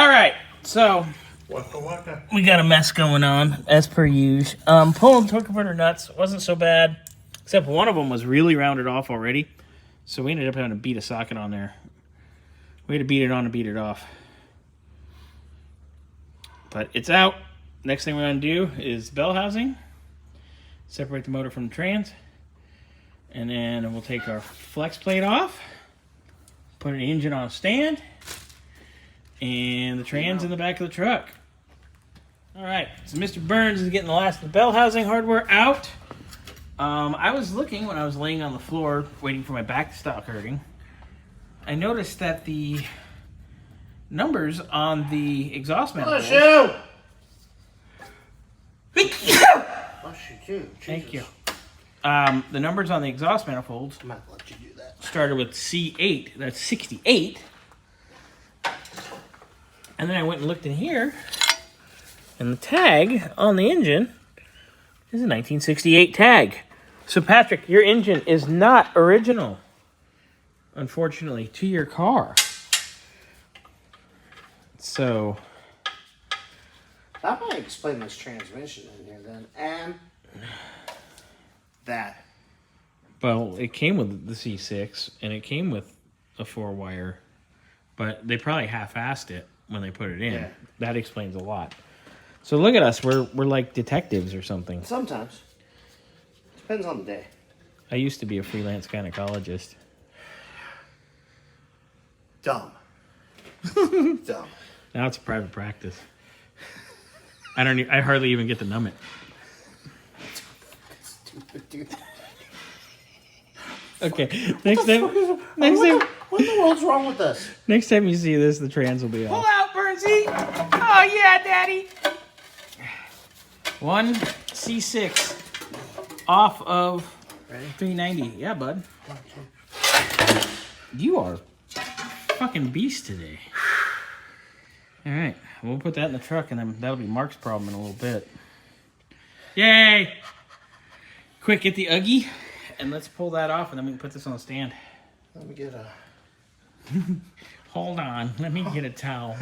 All right, so Waka waka. we got a mess going on, as per usual. Pulling torque converter nuts wasn't so bad, except one of them was really rounded off already. So we ended up having to beat a socket on there. We had to beat it on and beat it off. But it's out. Next thing we're going to do is bell housing. Separate the motor from the trans. And then we'll take our flex plate off. Put an engine on a stand. And the trans in the back of the truck. Alright, so Mr. Burns is getting the last of the bell housing hardware out. I was looking when I was laying on the floor waiting for my back to stop hurting. I noticed that the numbers on the exhaust manifold... Bless you. Thank you. The numbers on the exhaust manifolds I'm not gonna let you do that. started with C8. That's 68. And then I went and looked in here, and the tag on the engine is a 1968 tag. So, Patrick, your engine is not original, unfortunately, to your car. So... That might explain this transmission in here then. And that. Well, it came with the C6, and it came with a 4-wire, but they probably half-assed it when they put it in. Yeah. That explains a lot. So look at us. We're like detectives or something. Sometimes. Depends on the day. I used to be a freelance gynecologist. Dumb. Dumb. Now it's a private practice. I hardly even get to numb it. Stupid dude. Okay. Next time What in the world's wrong with us? next time you see this, the trans will be Pull off. out, Bernsey. Oh, yeah, Daddy. One C6 off of Ready? 390. Yeah, bud. You are fucking beast today. All right, we'll put that in the truck, and then that'll be Mark's problem in a little bit. Yay! Quick, get the Uggy, and let's pull that off, and then we can put this on the stand. Let me get a... Hold on, let me get a towel.